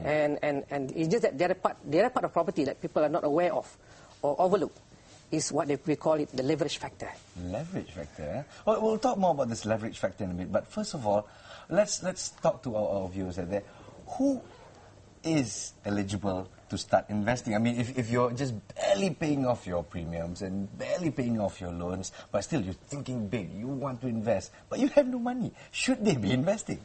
And it's just that the other part of property that people are not aware of or overlook is what we call it the leverage factor. Leverage factor, eh? Well, we'll talk more about this leverage factor in a bit, but first of all, let's talk to our viewers out there. Who is eligible to start investing? I mean, if you're just barely paying off your premiums and barely paying off your loans, but still you're thinking big, you want to invest, but you have no money, should they be investing?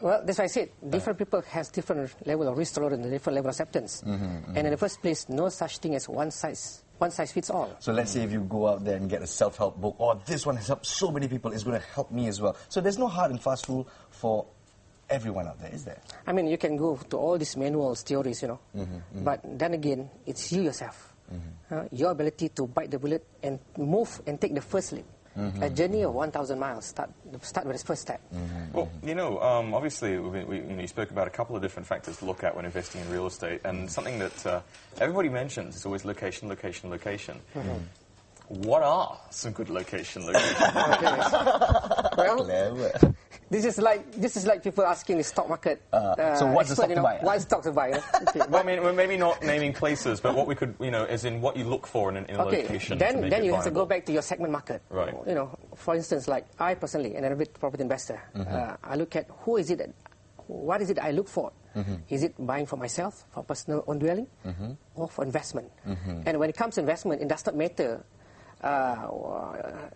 Well, that's why I said different people has different level of risk tolerance and different level of acceptance. And in the first place, no such thing as one size fits all. So let's say if you go out there and get a self-help book, or this one has helped so many people, it's going to help me as well. So there's no hard and fast rule for everyone out there, is there? I mean, you can go to all these manuals, theories, you know. But then again, it's you yourself. Your ability to bite the bullet and move and take the first leap. A journey of 1,000 miles. Start with the first step. Well, you know, obviously, you spoke about a couple of different factors to look at when investing in real estate, and something that everybody mentions is always location, location, location. What are some good locations? Well, this is like people asking the stock market. So what's the stock to buy? What stock to buy? Okay. Well, I mean, we're maybe not naming places, but what we could, you know, as in what you look for in a location. Then you have to go back to your segment market. Right. You know, for instance, like I personally, an average property investor, I look at what is it I look for? Is it buying for myself, for personal own dwelling, or for investment? And when it comes to investment, it does not matter. Apart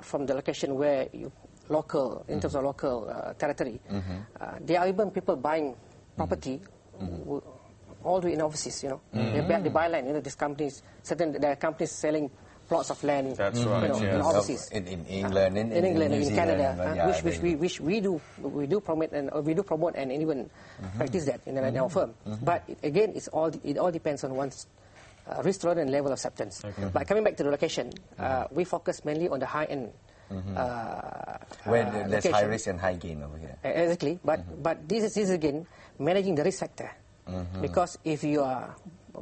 from the location where you local, in terms of local territory, there are even people buying property all the way in overseas. You know, they buy land. You know, these companies, there are companies selling plots of land. That's right. You know, in overseas, in England, in England, New in Zealand, Canada, which we do promote and even practice that in our firm. But again, it all depends on one's risk tolerance and level of acceptance. But coming back to the location, we focus mainly on the high end. Where there's location. high risk and high gain over here. Exactly, but this is again managing the risk factor. Because if you are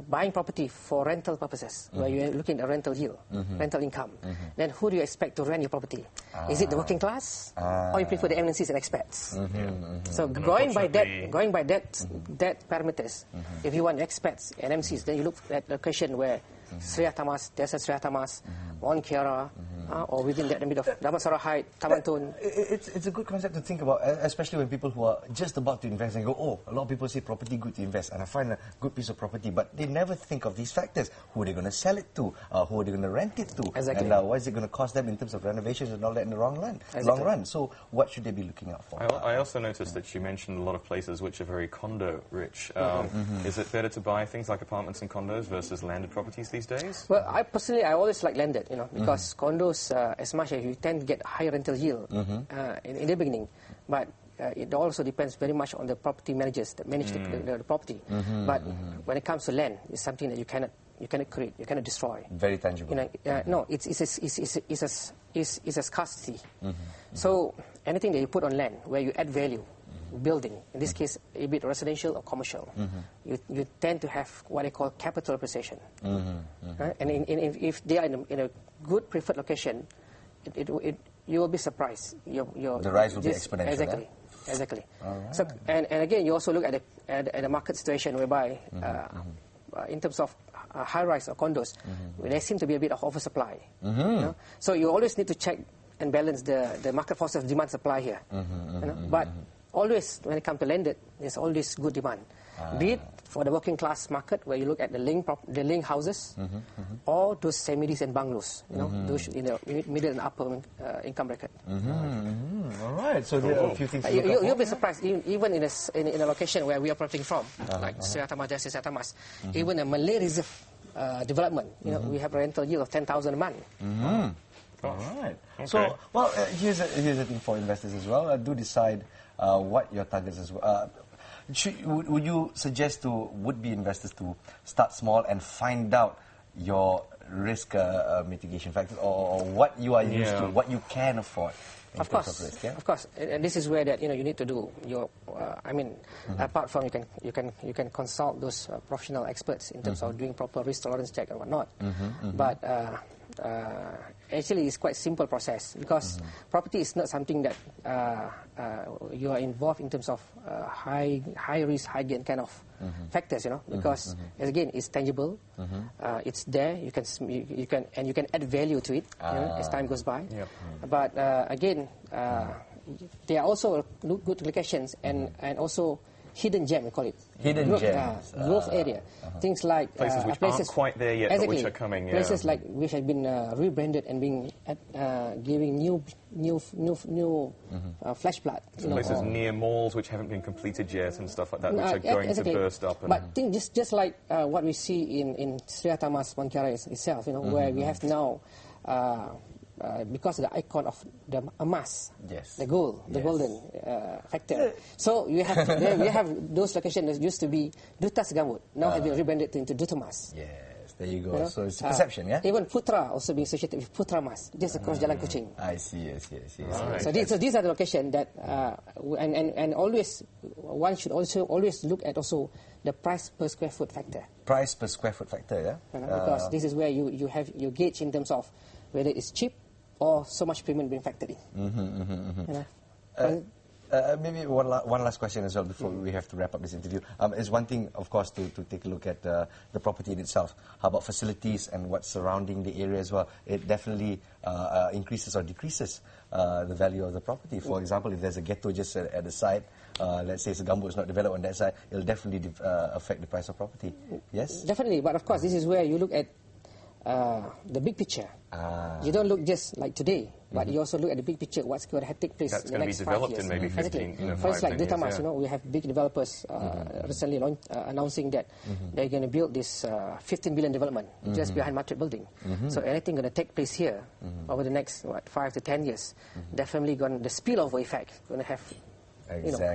buying property for rental purposes, where you're looking at rental yield, rental income, then who do you expect to rent your property? Is it the working class, or you prefer the MNCs and expats? So going by that parameters, if you want expats and MNCs, then you look at location where Sri Tamas, Desa Sri Tamas, One Kiara, or within that, a bit of Damansara Heights, Taman Tun. It's a good concept to think about, especially when people who are just about to invest and go, oh, a lot of people say property good to invest, and I find a good piece of property, but they never think of these factors. Who are they going to sell it to? Who are they going to rent it to? Exactly. And what is it going to cost them in terms of renovations and all that in the long run? So what should they be looking out for? I also noticed that you mentioned a lot of places which are very condo-rich. Is it better to buy things like apartments and condos versus landed properties these days? Well, I always like landed, you know, because condos, as much as you tend to get higher rental yield in the beginning, but it also depends very much on the property managers that manage the property. But when it comes to land, it's something that you cannot create, you cannot destroy. Very tangible. You know, no, it's a scarcity. So anything that you put on land where you add value, building, in this case, a bit residential or commercial, you tend to have what they call capital appreciation. And if they are in a good preferred location, you will be surprised. The rise will be exponential. Exactly. Right. So, and again, you also look at the market situation whereby, in terms of high-rise or condos, there seems to be a bit of oversupply. You know? So you always need to check and balance the market forces of demand supply here. You know? But always, when it comes to landed, there's always good demand. Be it for the working class market, where you look at the link houses, or those semis and bungalows, you know, those in the middle and upper income bracket. All right, so there are a few things to look out for. You'll be surprised, even in a location where we are operating from, like Sri Tamas, Desa Sri Tamas, even a Malay Reserve development, you know, we have a rental yield of 10,000 a month. All right. Okay. So, well, here's a thing for investors as well. Do decide what your targets as well. Would you suggest to would-be investors to start small and find out your risk mitigation factors, or what you are used to, what you can afford? Of course, of course, and this is where that you need to do your. Apart from you can consult those professional experts in terms of doing proper risk tolerance check and whatnot. But actually it's quite simple process, because property is not something that you are involved in terms of high risk, high gain kind of factors, because again it's tangible, it's there, you can add value to it as time goes by. But again, there are also good locations and also hidden gem, we call it. Hidden gems. Growth area. Things like places which aren't quite there yet, but which are coming. Places like which have been rebranded and being giving new flesh blood. Places near malls which haven't been completed yet and stuff like that, which are going to burst up. But think just like what we see in Sri Tamas Mangkara itself, where we have now. Because of the icon of the emas, the gold, the golden factor. So you have those locations that used to be Dutas Gambut, now have been rebranded into Dutamas. Yes, there you go. So it's a perception, yeah? Even Putra also being associated with Putra Mas, just across Jalan Kuching. I see. So these are the locations that, and always, one should also always look at also the price per square foot factor. Price per square foot factor, yeah? Because this is where you gauge in terms of whether it's cheap or so much premium being factored in. Maybe one last question as well before we have to wrap up this interview. Is one thing, of course, to take a look at the property in itself. How about facilities and what's surrounding the area as well? It definitely increases or decreases the value of the property. For example, if there's a ghetto just at the side, let's say it's a gambut is not developed on that side, it'll definitely affect the price of property. Yes? Definitely, but of course, this is where you look at the big picture. You don't look just like today, but you also look at the big picture, what's going to take place That's in the next 5 years. That's going to be developed in maybe 15, For instance, like 5, 10 Dutamas, years, we have big developers recently announcing that they're going to build this 15 billion development just behind Matrix building. So anything going to take place here over the next 5 to 10 years, definitely the spillover effect going to have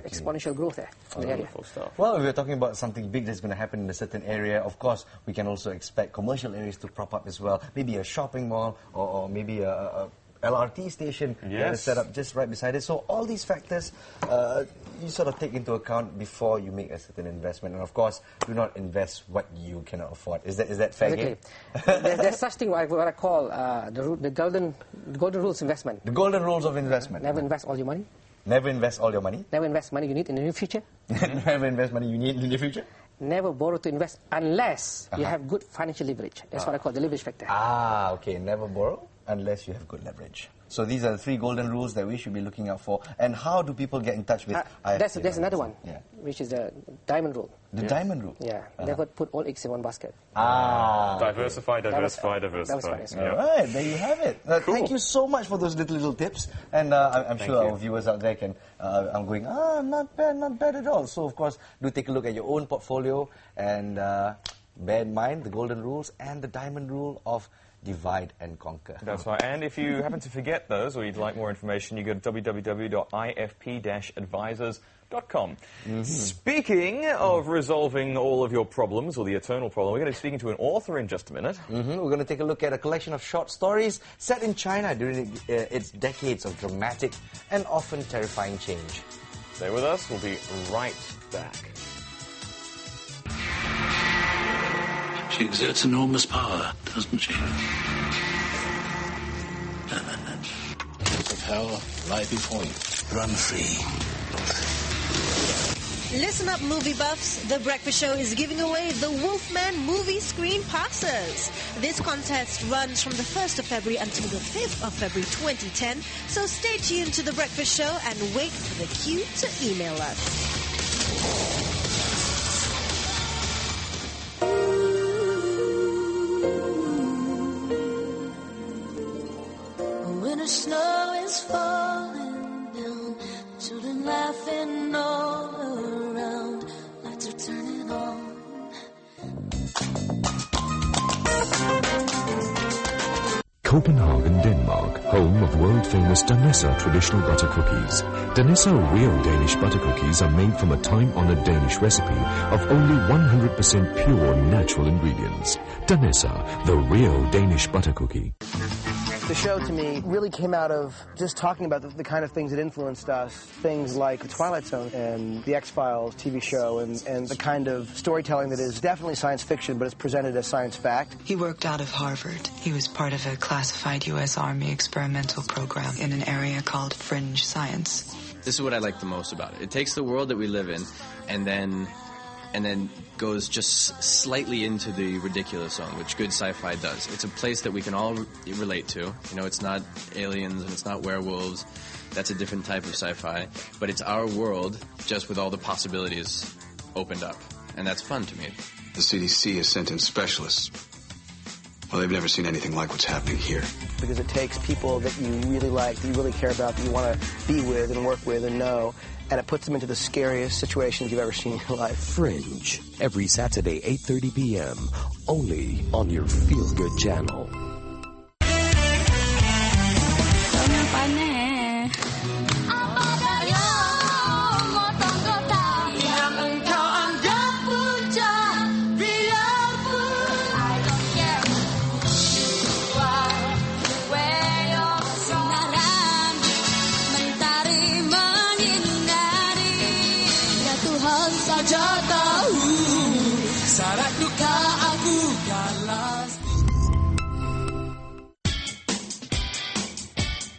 exponential growth there in the area. Well, if we're talking about something big that's going to happen in a certain area, of course, we can also expect commercial areas to prop up as well. Maybe a shopping mall or maybe a LRT station that is set up just right beside it. So all these factors you sort of take into account before you make a certain investment. And of course, do not invest what you cannot afford. Is that fair game? There's such thing what I call the golden rules investment. The golden rules of investment. Never invest all your money. Never invest all your money. Never invest money you need in the near future. Never invest money you need in the future. Never borrow to invest unless you have good financial leverage. That's what I call the leverage factor. Okay. Never borrow unless you have good leverage. So these are the 3 golden rules that we should be looking out for. And how do people get in touch with IFP? There's another one, which is the diamond rule. The diamond rule? Yeah. Never put all eggs in one basket. Diversify. All right, there you have it. Cool. Thank you so much for those little tips. And I'm sure our viewers out there can, I'm going, not bad at all. So, of course, do take a look at your own portfolio and bear in mind the golden rules and the diamond rule of divide and conquer. That's right. And if you happen to forget those or you'd like more information, you go to www.ifp-advisors.com. Speaking of resolving all of your problems, or the eternal problem, we're going to be speaking to an author in just a minute. We're going to take a look at a collection of short stories set in China during its decades of dramatic and often terrifying change. Stay with us. We'll be right back. She exerts enormous power, doesn't she? Gates of hell lie before you. Run free. Listen up, movie buffs. The Breakfast Show is giving away the Wolfman movie screen passes. This contest runs from the 1st of February until the 5th of February 2010. So stay tuned to The Breakfast Show and wait for the cue to email us. When the snow is falling down, children laughing all around, lights are turning on. Copenhagen, Denmark, home of world-famous Danessa traditional butter cookies. Danessa real Danish butter cookies are made from a time-honored Danish recipe of only 100% pure natural ingredients. Danessa, the real Danish butter cookie. The show, to me, really came out of just talking about the kind of things that influenced us. Things like The Twilight Zone and The X-Files TV show and the kind of storytelling that is definitely science fiction, but it's presented as science fact. He worked out of Harvard. He was part of a classified U.S. Army experimental program in an area called fringe science. This is what I like the most about it. It takes the world that we live in and then goes just slightly into the ridiculous zone, which good sci-fi does. It's a place that we can all relate to. You know, it's not aliens and it's not werewolves. That's a different type of sci-fi. But it's our world, just with all the possibilities opened up. And that's fun to me. The CDC has sent in specialists. Well, they've never seen anything like what's happening here. Because it takes people that you really like, that you really care about, that you want to be with and work with and know, and it puts them into the scariest situations you've ever seen in your life. Fringe, every Saturday, 8:30 p.m., only on your Feel Good channel.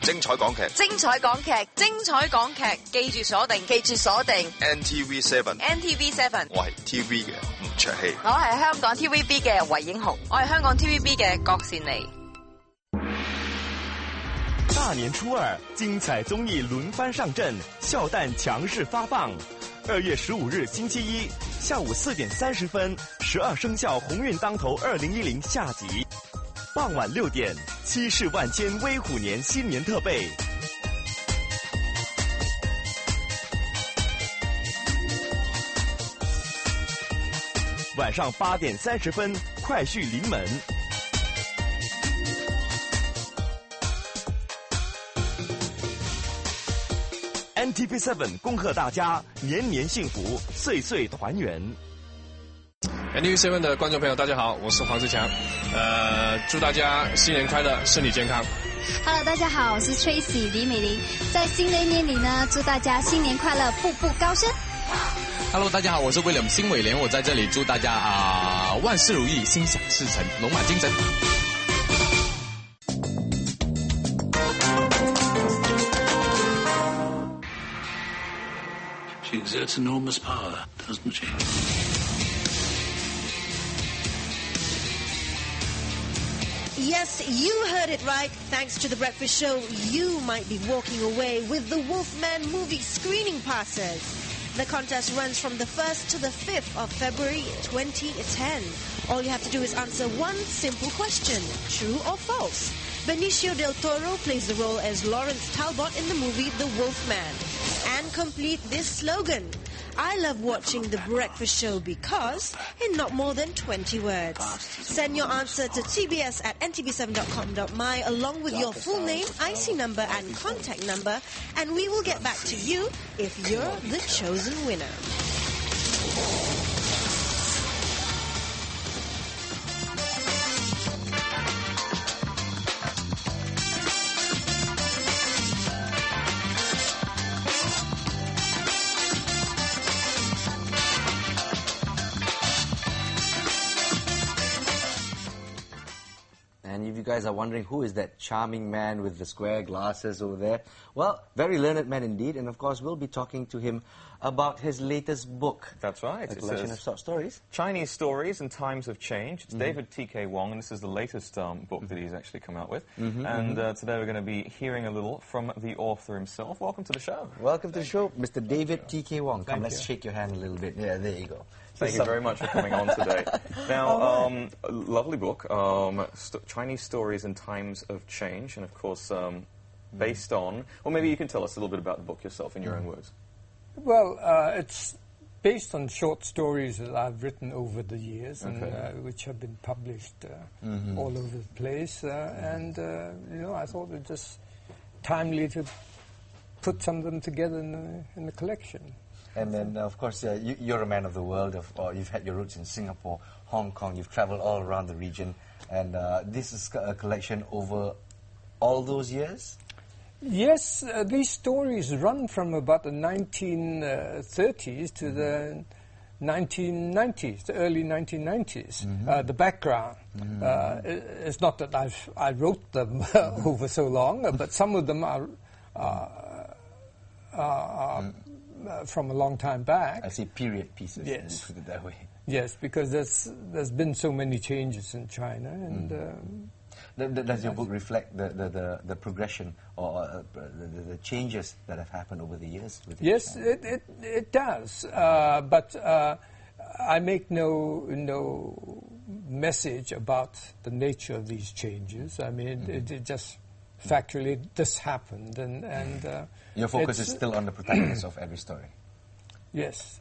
精彩港劇，精彩港劇，記住鎖定ntv7，我係 TV 嘅吳卓羲，我係香港 TVB 嘅韋英雄，我係香港 TVB 嘅郭善妮。大年初二，精彩综艺轮番上阵，笑弹强势发放。2月15日星期一下午4点30分，12生肖鸿运当头2010下集。傍晚6点，7世万千威虎年新年特备。晚上8点30分，快婿临门。ntv7 恭贺大家年年幸福，岁岁团圆。ntv7 的观众朋友，大家好，我是黄志强。祝大家新年快乐，身体健康。Hello， 大家好，我是 Tracy 李美玲。在新的一年里呢，祝大家新年快乐，步步高升。Hello， 大家好，我是William辛伟廉，我在这里祝大家万事如意，心想事成，龙马精神。She exerts enormous power, doesn't she? Yes, you heard it right. Thanks to The Breakfast Show, you might be walking away with the Wolfman movie screening passes. The contest runs from the 1st to the 5th of February 2010. All you have to do is answer one simple question, true or false. Benicio del Toro plays the role as Lawrence Talbot in the movie The Wolfman. And complete this slogan. I love watching The Breakfast Show because, in not more than 20 words. Send your answer to tbs@ntv7.com.my along with your full name, IC number and contact number, and we will get back to you if you're the chosen winner. And if you guys are wondering who is that charming man with the square glasses over there, well, very learned man indeed, and of course we'll be talking to him about his latest book. That's right. A collection of short stories. Chinese Stories in Times of Change. It's David T.K. Wong, and this is the latest book that he's actually come out with. And today we're going to be hearing a little from the author himself. Welcome to the show. Welcome to the show, Mr. David T.K. Wong. Come, let's shake your hand a little bit. Yeah, there you go. Thank you very much for coming on today. Now, a lovely book, Chinese Stories in Times of Change, and of course, based on, or maybe you can tell us a little bit about the book yourself in your own words. Well, it's based on short stories that I've written over the years, and which have been published all over the place. And you know, I thought it was just timely to put some of them together in the collection. And then, of course, you're a man of the world. You've had your roots in Singapore, Hong Kong. You've traveled all around the region. And this is a collection over all those years? Yes, these stories run from about the 1930s to the 1990s, the early 1990s. The background. It's not that I wrote them over so long, but some of them are from a long time back. I see period pieces. Yes, put it that way. Yes, because there's been so many changes in China, and does your book reflect the progression or the changes that have happened over the years? Yes, it does. But I make no message about the nature of these changes. I mean, it just factually this happened, and your focus is still on the protagonist of every story. Yes.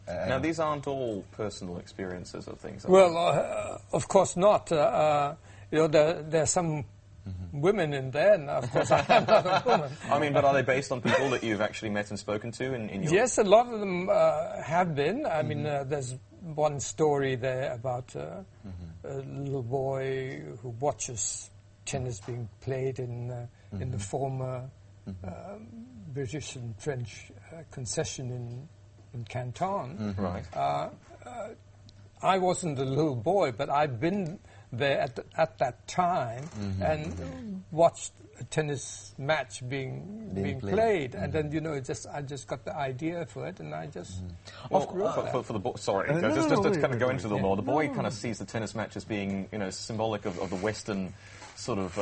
Now, these aren't all personal experiences of things. Well, of course not. There are some women in there, and of course I'm not a woman. I mean, but are they based on people that you've actually met and spoken to in your... Yes, a lot of them have been. I mean, there's one story there about a little boy who watches tennis being played in the former British and French concession in Canton. Right. I wasn't a little boy, but I've been there at that time and watched a tennis match being played, and then I just got the idea for it, and I just for the boy. Sorry, just to kind of go into the more. The boy kind of sees the tennis match as being symbolic of the Western sort of